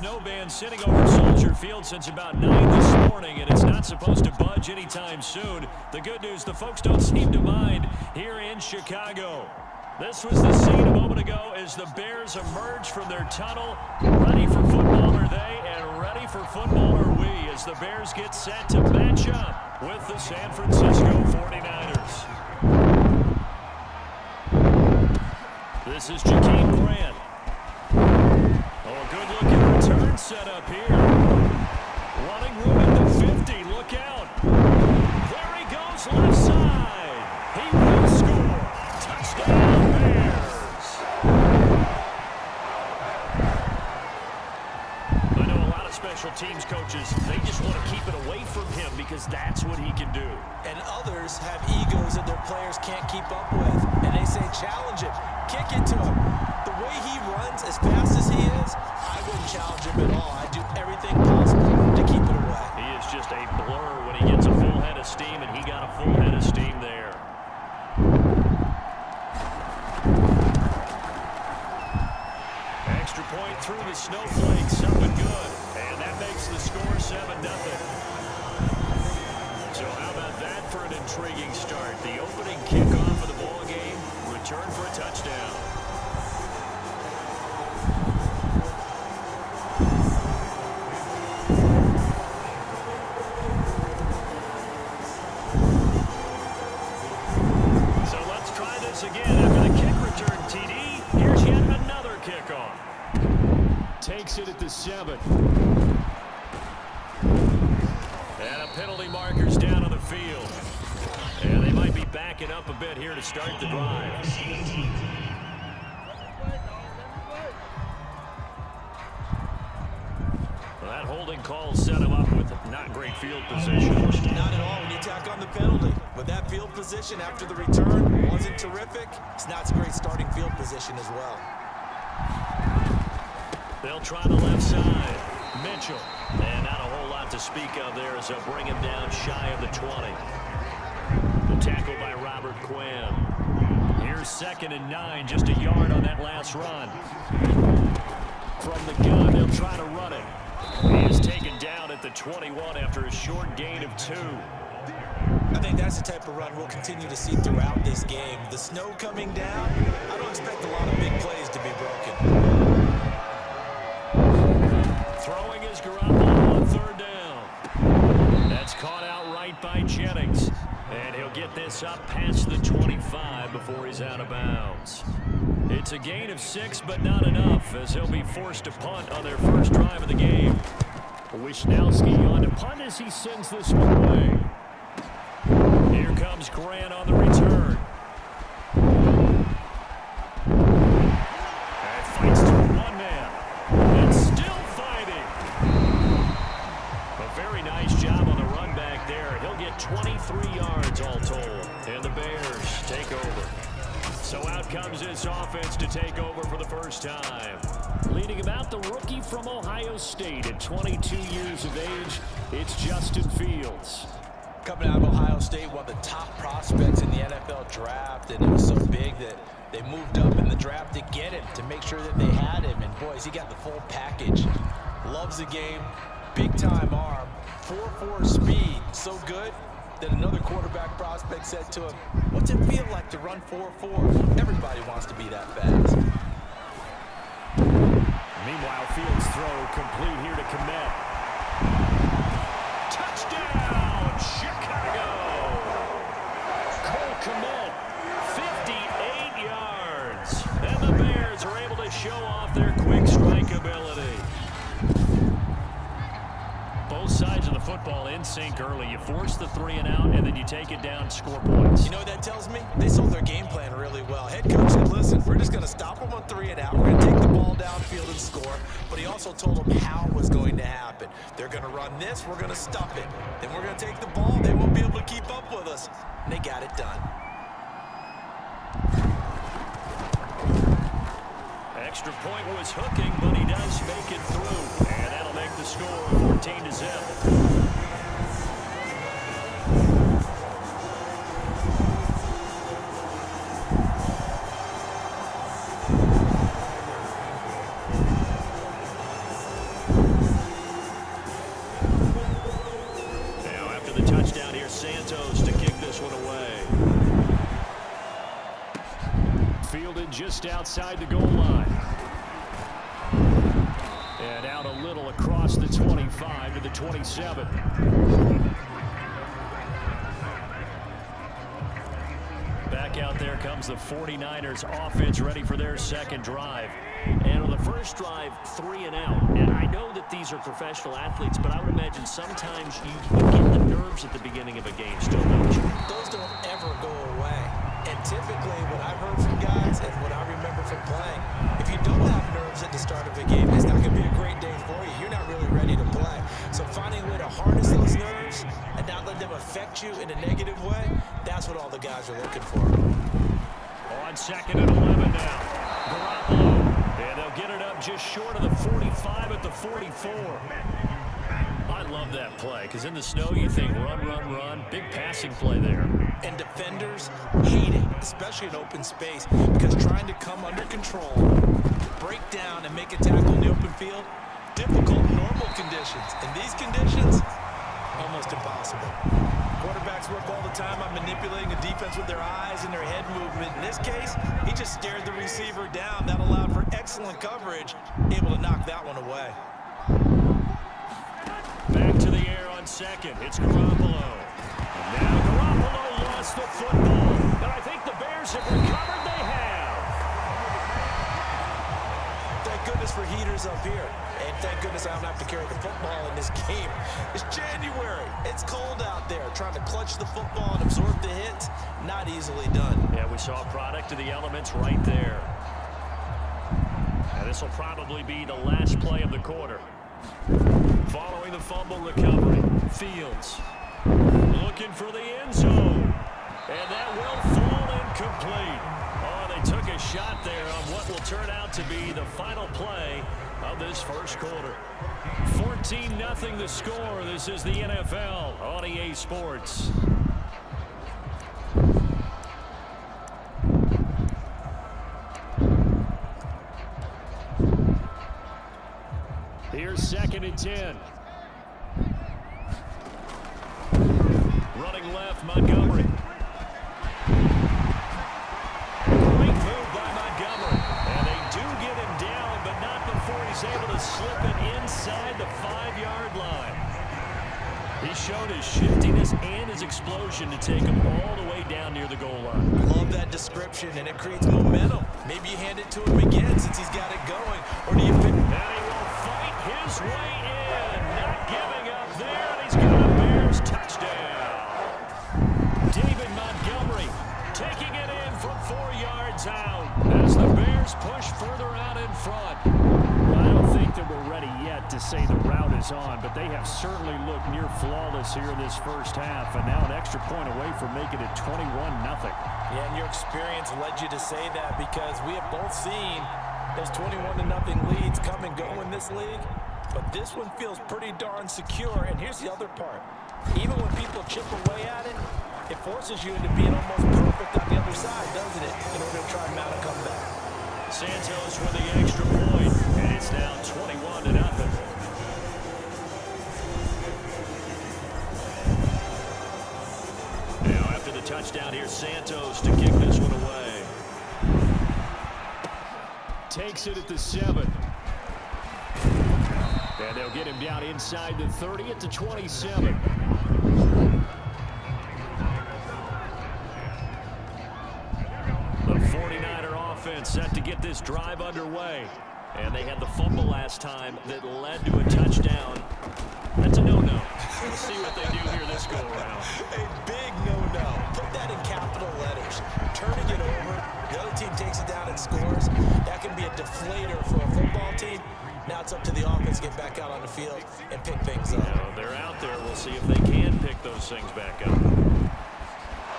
snow band sitting over Soldier Field since about 9 this morning, and it's not supposed to budge anytime soon. The good news, the folks don't seem to mind here in Chicago. This was the scene a moment ago as the Bears emerge from their tunnel. Ready for football are they, and ready for football are we, as the Bears get set to match up with the San Francisco 49ers. This is Jakeem Grant. Oh, good-looking return set up here. Running room at the 50. Look out. There he goes, left side. He will score. Touchdown, Bears. I know a lot of special teams coaches, they just want to keep it away from him because that's what he can do. And others have egos that their players can't keep up with. And they say, challenge him. Kick it to him. The way he runs as fast as he is, I wouldn't challenge him at all. I'd do everything possible to keep it away. He is just a blur when he gets a full head of steam, and he got a full head of steam there. Extra point through the snowflakes, something good. And that makes the score 7-0. So how about that for an intriguing start? The opening kickoff of the ball game, return for a touchdown. So let's try this again. After the kick return TD, here's yet another kickoff. Takes it at the 7. And a penalty marker's down on the field. And they might be backing up a bit here to start the drive. Well, that holding call set him up with not great field position. Not at all when you tack on the penalty. With that field position after the return wasn't terrific. It's not a great starting field position as well. They'll try the left side. Mitchell. And not a whole lot to speak of there as they'll bring him down shy of the 20. The tackle by Robert Quinn. Here's 2nd and 9, just a yard on that last run. From the gun, they'll try to run it. He is taken down at the 21 after a short gain of 2. I think that's the type of run we'll continue to see throughout this game. The snow coming down, I don't expect a lot of big plays to be broken. Throwing his Garoppolo on 3rd down. That's caught out right by Jennings. And he'll get this up past the 25 before he's out of bounds. It's a gain of 6, but not enough, as he'll be forced to punt on their first drive of the game. Wisnowski on to punt as he sends this one away. Here comes Grant on the return. And fights through one man. And still fighting. A very nice job on the run back there. He'll get 23 yards all told. And the Bears take over. So out comes this offense to take over for the first time. Leading about the rookie from Ohio State at 22 years of age, it's Justin Fields. Coming out of Ohio State, one of the top prospects in the NFL draft, and it was so big that they moved up in the draft to get him, to make sure that they had him. And boys, he got the full package. Loves the game, big-time arm, 4.4 speed, so good that another quarterback prospect said to him, "What's it feel like to run 4.4? Everybody wants to be that fast." Meanwhile, Fields' throw complete here to Kmet. Touchdown, Chicago! Cole Kmet, 58 yards. And the Bears are able to show off their quick strike ability. Both sides of the football in sync early. You force the 3 and out, and then you take it down, score points. You know what that tells me? They sold their game plan really well. Head coach said, listen, we're just going to stop them on 3 and out. We're going to take the ball downfield and score. But he also told them how it was going to happen. They're going to run this. We're going to stuff it. Then we're going to take the ball. They won't be able to keep up with us. And they got it done. Extra point was hooking, but he does make it through. And that'll make the score 14-0. Santos to kick this one away. Fielded just outside the goal line. And out a little across the 25 to the 27. Back out there comes the 49ers offense ready for their second drive. And on the first drive, 3 and out. And I know that these are professional athletes, but I would imagine sometimes you get the nerves at the beginning of a game still, don't you? Those don't ever go away. And typically, what I've heard from guys and what I remember from playing, if you don't have nerves at the start of a game, it's not going to be a great day for you. You're not really ready to play. So finding a way to harness those nerves and not let them affect you in a negative way, that's what all the guys are looking for. On 2nd and 11 now. Garoppolo. And they'll get it up just short of the 45 at the 44. I love that play because in the snow you think run, run, run. Big passing play there. And defenders hate it, especially in open space, because trying to come under control, break down, and make a tackle in the open field, difficult in normal conditions. In these conditions, almost impossible. Quarterbacks work all the time on manipulating a defense with their eyes and their head movement. In this case, he just stared the receiver down. That allowed for excellent coverage, able to knock that one away. Back to the air on 2nd. It's Garoppolo. Now Garoppolo lost the football. And I think the Bears have recovered. They have. Thank goodness for heaters up here. And thank goodness I don't have to carry the football in this game. It's January. It's cold out there. Trying to clutch the football and absorb the hits, not easily done. Yeah, we saw a product of the elements right there. And this will probably be the last play of the quarter. Following the fumble recovery, Fields looking for the end zone. And that will fall incomplete. Oh, they took a shot there on what will turn out to be the final play of this first quarter. 14-0 the score. This is the NFL on EA Sports. Here's 2nd and 10. Running left, Montgomery. Great move by Montgomery. And they do get him down, but not before he's able to slip it inside the 5-yard line. He showed his shiftiness and his explosion to take him all the way down near the goal line. I love that description, and it creates momentum. Maybe you hand it to him again since he's got it going. Or do you pick? And he will fight his way in. Not giving up there, and he's got a Bears touchdown. David Montgomery taking it in from 4 yards out as the Bears push further out in front. Well, I don't think that we're ready yet to say the route is on, but they have certainly looked near flawless here in this first half, and now an extra point away from making it 21-0. Yeah, and your experience led you to say that because we have both seen those 21-0 leads come and go in this league. But this one feels pretty darn secure. And here's the other part. Even when people chip away at it, it forces you into being almost perfect on the other side, doesn't it, in order to try and mount a comeback. Santos with the extra point, and it's now 21-0. Now after the touchdown, here's Santos to kick this one away. Takes it at the 7. And they'll get him down inside the 30 at the 27. The 49er offense set to get this drive underway. And they had the fumble last time that led to a touchdown. That's a no-no. We'll see what they do here this go-around. A big no-no. Put that in capital letters. Turning it over, the other team takes it down and scores. That can be a deflator for a football team. Now it's up to the offense to get back out on the field and pick things up. Now, they're out there. We'll see if they can pick those things back up.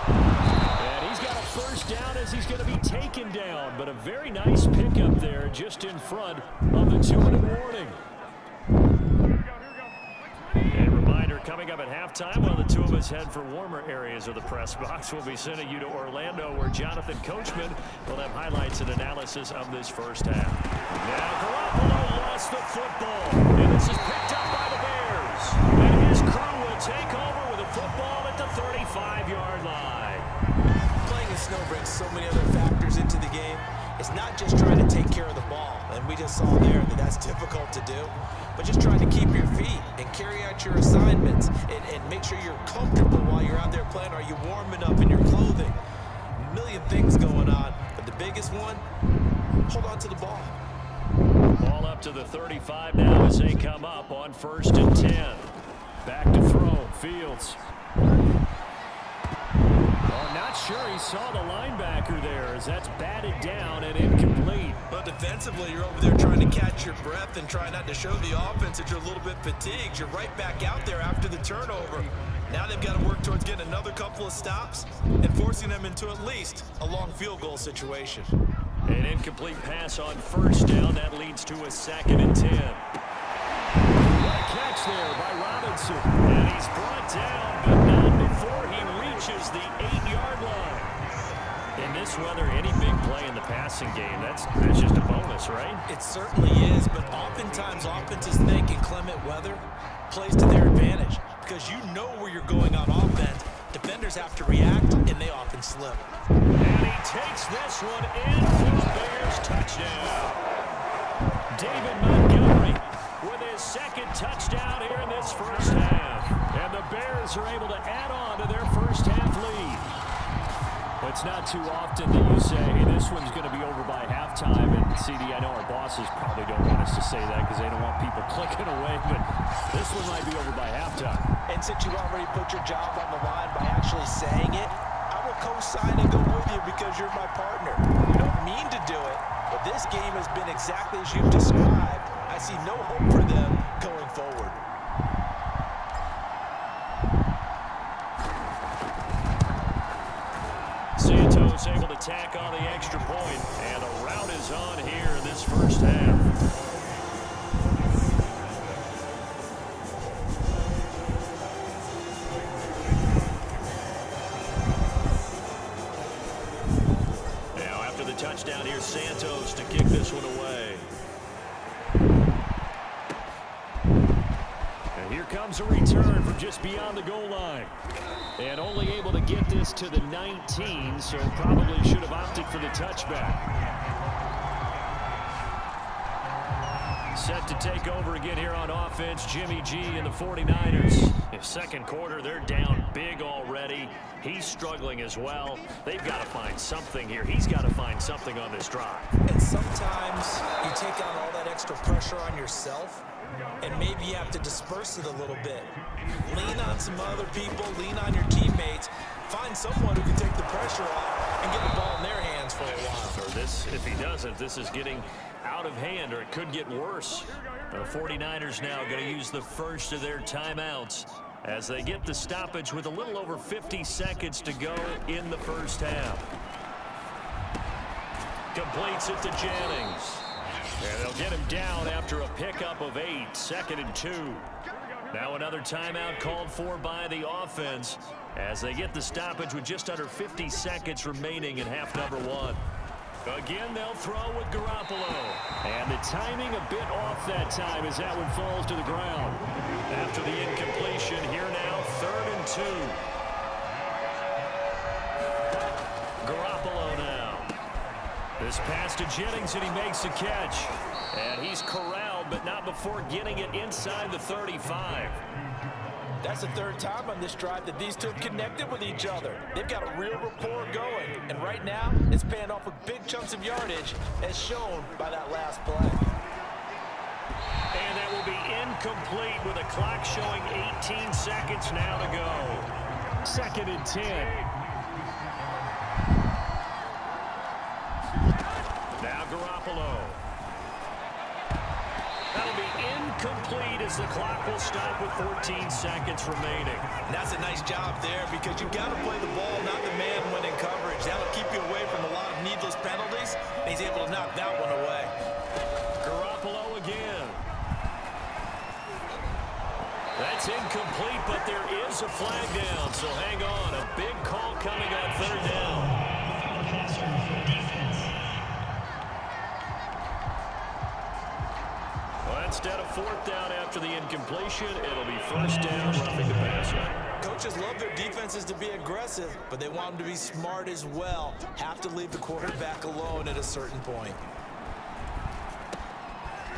And he's got a first down as he's going to be taken down. But a very nice pickup there just in front of the 2-minute warning. And reminder, coming up at halftime, while the two of us head for warmer areas of the press box, we'll be sending you to Orlando, where Jonathan Coachman will have highlights and analysis of this first half. Now Garoppolo lost the football, and this is picked up by the Bears. And his crew will take over with a football at the 35-yard line. Playing in snow brings so many other factors into the game. It's not just trying to take care of the ball, and we just saw there that that's difficult to do, but just trying to keep your feet and carry out your assignments and make sure you're comfortable while you're out there playing. Are you warm enough in your clothing? A million things going on, but the biggest one, hold on to the ball. Ball up to the 35 now as they come up on 1st and 10. Back to throw, Fields. Oh, not sure he saw the linebacker there as that's batted down and incomplete. But defensively, you're over there trying to catch your breath and try not to show the offense that you're a little bit fatigued. You're right back out there after the turnover. Now they've got to work towards getting another couple of stops and forcing them into at least a long field goal situation. An incomplete pass on 1st down. That leads to a 2nd and 10. What a catch there by Robinson. And he's brought down, but not before he reaches the 8-yard line. In this weather, any big play in the passing game, that's just a bonus, right? It certainly is, but oftentimes offenses think inclement weather plays to their advantage because you know where you're going on offense. Defenders have to react, and they often slip. And he takes this one in for the Bears touchdown. David Montgomery with his 2nd touchdown here in this 1st half. And the Bears are able to add on to their 1st half lead. It's not too often that you say, hey, this one's going to be over by halftime. And CD, I know our bosses probably don't want us to say that because they don't want people clicking away, but this one might be over by halftime. And since you already put your job on the line by actually saying it, I will co-sign and go with you because you're my partner. You don't mean to do it, but this game has been exactly as you've described. I see no hope for them going forward. Santos able to tack on the extra point, and a rout is on here in this 1st half. Now after the touchdown, here's Santos to kick this one away. And here comes a return from just beyond the goal line. And only able to get this to the 19, so probably should have opted for the touchback. Set to take over again here on offense, Jimmy G and the 49ers. In 2nd quarter, they're down big already. He's struggling as well. They've got to find something here. He's got to find something on this drive. And sometimes you take on all that extra pressure on yourself, and maybe you have to disperse it a little bit. Lean on some other people, lean on your teammates, find someone who can take the pressure off and get the ball in their hands for a while. Or this, if he doesn't, this is getting out of hand, or it could get worse. The 49ers now going to use the 1st of their timeouts as they get the stoppage with a little over 50 seconds to go in the 1st half. Completes it to Jennings. And they'll get him down after a pickup of 8, 2nd and 2. Now another timeout called for by the offense as they get the stoppage with just under 50 seconds remaining in half number 1. Again, they'll throw with Garoppolo. And the timing a bit off that time as that one falls to the ground. After the incompletion, here now, 3rd and 2. Garoppolo now. This pass to Jennings, and he makes the catch. And he's corralled, but not before getting it inside the 35. That's the 3rd time on this drive that these two have connected with each other. They've got a real rapport going. And right now, it's paying off with big chunks of yardage, as shown by that last play. And that will be incomplete with a clock showing 18 seconds now to go. 2nd and 10. Now Garoppolo. That'll be incomplete as the clock will stop with 14 seconds remaining. And that's a nice job there because you've got to play the ball, not the man when in coverage. That'll keep you away from a lot of needless penalties, and he's able to knock that one away. Garoppolo again. That's incomplete, but there is a flag down, so hang on. A big call coming on 3rd down. Well, instead of 4th down after the incompletion, it'll be 1st down, roughing the passer. Coaches love their defenses to be aggressive, but they want them to be smart as well. Have to leave the quarterback alone at a certain point.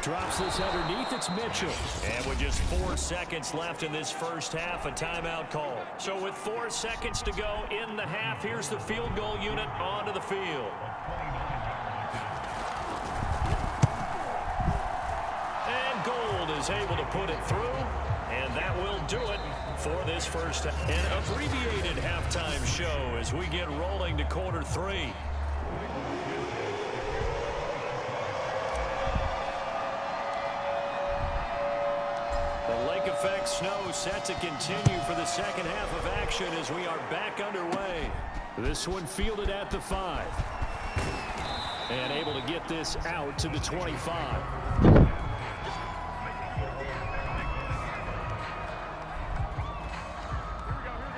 Drops this underneath. It's Mitchell. And with just 4 seconds left in this first half, a timeout call. So with 4 seconds to go in the half, here's the field goal unit onto the field. And Gold is able to put it through. And that will do it for this first half. An abbreviated halftime show as we get rolling to quarter 3. The lake effect snow set to continue for the second half of action as we are back underway. This one fielded at the 5. And able to get this out to the 25.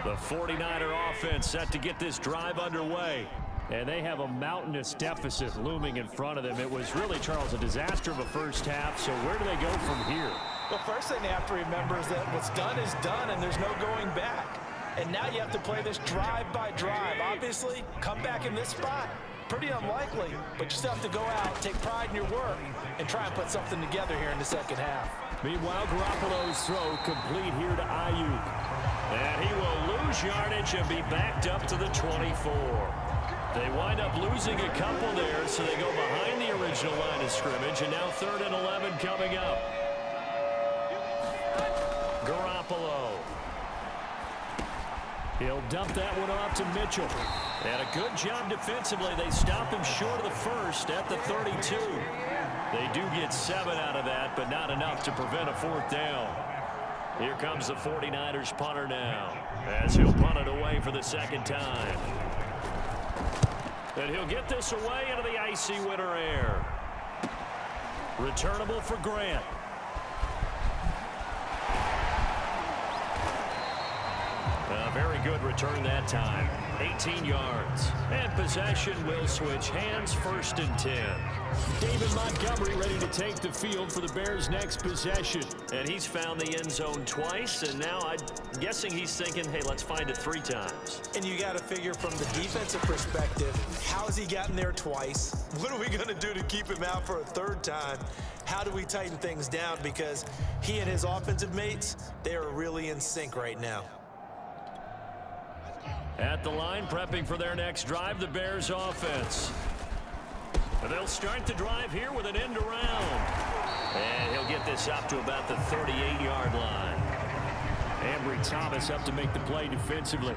The 49er offense set to get this drive underway. And they have a mountainous deficit looming in front of them. It was really, Charles, a disaster of a first half. So where do they go from here? Well, first thing they have to remember is that what's done is done, and there's no going back. And now you have to play this drive by drive. Obviously, come back in this spot, pretty unlikely. But you still have to go out, take pride in your work, and try and put something together here in the second half. Meanwhile, Garoppolo's throw complete here to Ayuk. And he will lose yardage and be backed up to the 24. They wind up losing a couple there, so they go behind the original line of scrimmage, and now 3rd and 11 coming up. Garoppolo. He'll dump that one off to Mitchell. And a good job defensively. They stop him short of the first at the 32. They do get 7 out of that, but not enough to prevent a 4th down. Here comes the 49ers punter now, as he'll punt it away for the second time. And he'll get this away into the icy winter air. Returnable for Grant. A very good return that time. 18 yards. And possession will switch hands, 1st and 10. David Montgomery ready to take the field for the Bears' next possession. And he's found the end zone twice, and now I'm guessing he's thinking, hey, let's find it 3 times. And you got to figure from the defensive perspective, how has he gotten there twice? What are we going to do to keep him out for a 3rd time? How do we tighten things down? Because he and his offensive mates, they are really in sync right now. At the line, prepping for their next drive, the Bears offense. They'll start the drive here with an end around. And he'll get this up to about the 38-yard line. Ambry Thomas up to make the play defensively.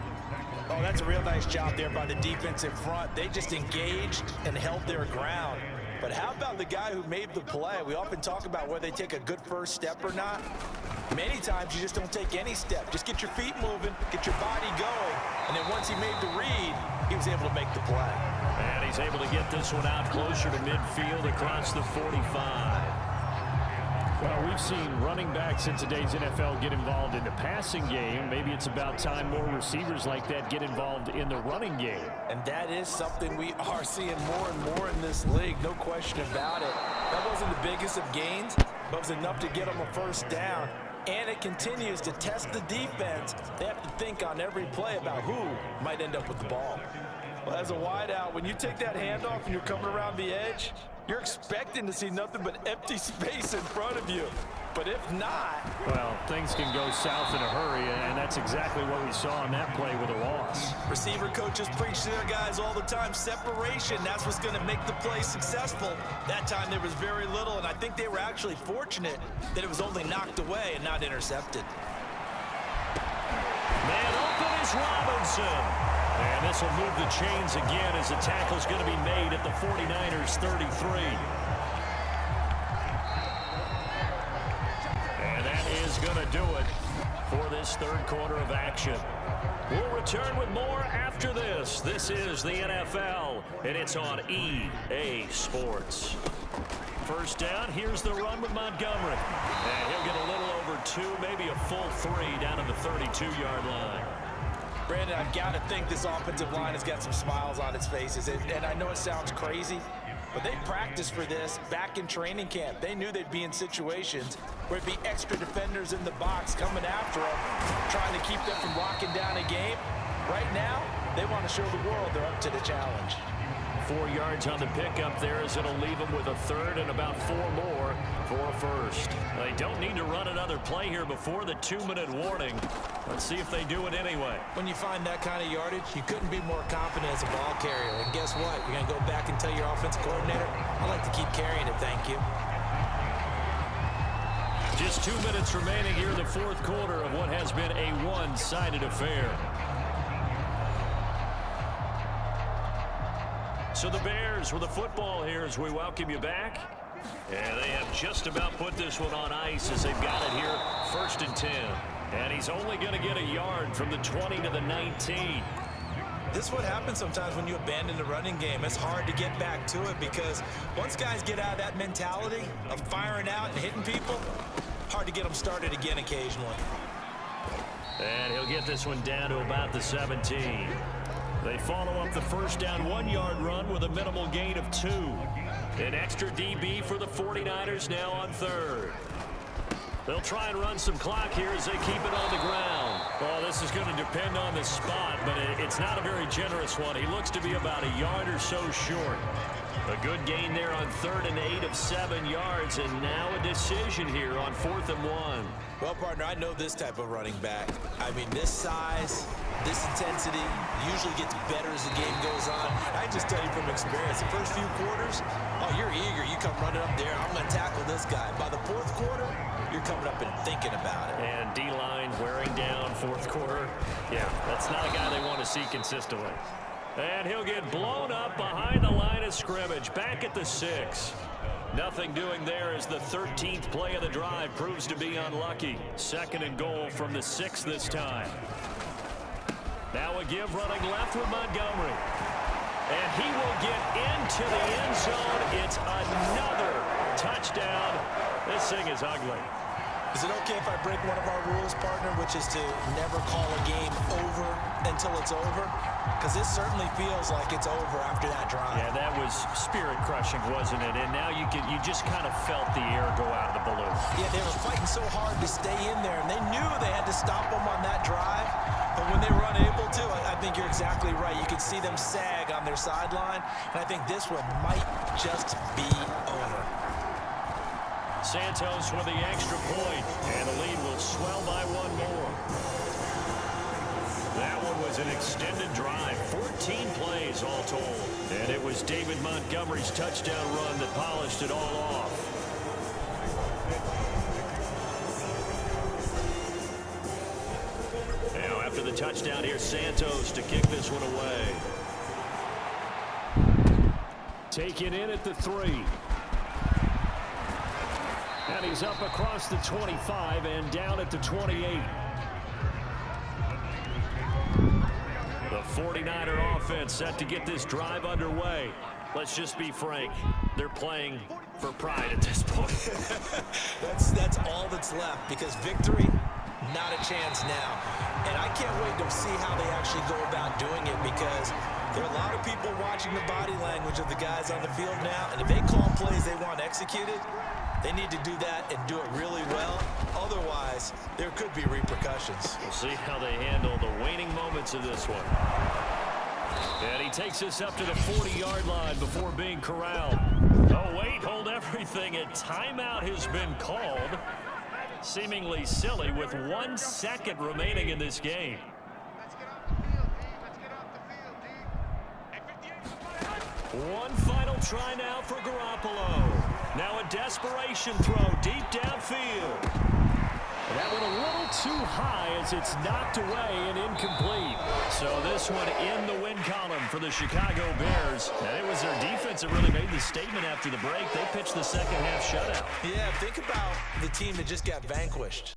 Oh, that's a real nice job there by the defensive front. They just engaged and held their ground. But how about the guy who made the play? We often talk about whether they take a good first step or not. Many times you just don't take any step. Just get your feet moving, get your body going. And then once he made the read, he was able to make the play. And he's able to get this one out closer to midfield across the 45. Well, we've seen running backs in today's NFL get involved in the passing game. Maybe it's about time more receivers like that get involved in the running game. And that is something we are seeing more and more in this league, no question about it. That wasn't the biggest of gains, but it was enough to get them a 1st down. And it continues to test the defense. They have to think on every play about who might end up with the ball. Well, as a wideout, when you take that handoff and you're coming around the edge, you're expecting to see nothing but empty space in front of you. But if not... well, things can go south in a hurry, and that's exactly what we saw on that play with a loss. Receiver coaches preach to their guys all the time. Separation, that's what's going to make the play successful. That time there was very little, and I think they were actually fortunate that it was only knocked away and not intercepted. Man open is Robinson. And this will move the chains again as the tackle's going to be made at the 49ers 33. And that is going to do it for this 3rd quarter of action. We'll return with more after this. This is the NFL, and it's on EA Sports. 1st down, here's the run with Montgomery. And he'll get a little over 2, maybe a full 3 down to the 32-yard line. Brandon, I've got to think this offensive line has got some smiles on its faces. And I know it sounds crazy, But they practiced for this back in training camp. They knew they'd be in situations where it'd be extra defenders in the box coming after them, trying to keep them from locking down a game. Right now, they want to show the world they're up to the challenge. 4 yards on the pickup there as it'll leave them with a third and about 4 more for a first. They don't need to run another play here before the 2-minute warning. Let's see if they do it anyway. When you find that kind of yardage, you couldn't be more confident as a ball carrier. And guess what? You're going to go back and tell your offensive coordinator, I'd like to keep carrying it, thank you. Just 2 minutes remaining here in the fourth quarter of what has been a one-sided affair. So the Bears with the football here as we welcome you back. And they have just about put this one on ice as they've got it here, 1st and 10. And he's only going to get a yard from the 20 to the 19. This is what happens sometimes when you abandon the running game. It's hard to get back to it because once guys get out of that mentality of firing out and hitting people, hard to get them started again occasionally. And he'll get this one down to about the 17. They follow up the first down 1-yard run with a minimal gain of 2. An extra DB for the 49ers now on 3rd. They'll try and run some clock here as they keep it on the ground. Well, this is going to depend on the spot, but it's not a very generous one. He looks to be about a yard or so short. A good gain there on 3rd and 8 of 7 yards, and now a decision here on 4th and 1. Well, partner, I know this type of running back. I mean, this size, this intensity usually gets better as the game goes on. I just tell you from experience, the first few quarters, oh, you're eager. You come running up there, I'm going to tackle this guy. By the 4th quarter, you're coming up and thinking about it. And D-line wearing down 4th quarter. Yeah, that's not a guy they want to see consistently. And he'll get blown up behind the line of scrimmage, back at the 6. Nothing doing there as the 13th play of the drive proves to be unlucky. 2nd and goal from the 6 this time. Now a give running left with Montgomery. And he will get into the end zone. It's another touchdown. This thing is ugly. Is it okay if I break one of our rules, partner, which is to never call a game over until it's over? Because this certainly feels like it's over after that drive. Yeah, that was spirit-crushing, wasn't it? And now you just kind of felt the air go out of the balloon. Yeah, they were fighting so hard to stay in there, and they knew they had to stop them on that drive. But when they were unable to, I think you're exactly right. You could see them sag on their sideline, and I think this one might just be over. Santos with the extra point, and the lead will swell by 1 more. That one was an extended drive, 14 plays all told. And it was David Montgomery's touchdown run that polished it all off. Now after the touchdown here, Santos to kick this one away. Taken in at the 3. And he's up across the 25 and down at the 28. The 49er offense set to get this drive underway. Let's just be frank. They're playing for pride at this point. That's all that's left because victory, not a chance now. And I can't wait to see how they actually go about doing it because there are a lot of people watching the body language of the guys on the field now. And if they call plays they want executed, they need to do that and do it really well. Otherwise, there could be repercussions. We'll see how they handle the waning moments of this one. And he takes us up to the 40-yard line before being corralled. Oh, wait, hold everything. A timeout has been called. Seemingly silly with 1 second remaining in this game. One final try now for Garoppolo. Now a desperation throw deep downfield. That went a little too high as it's knocked away and incomplete. So this one in the win column for the Chicago Bears. And it was their defense that really made the statement after the break. They pitched the second half shutout. Yeah, think about the team that just got vanquished.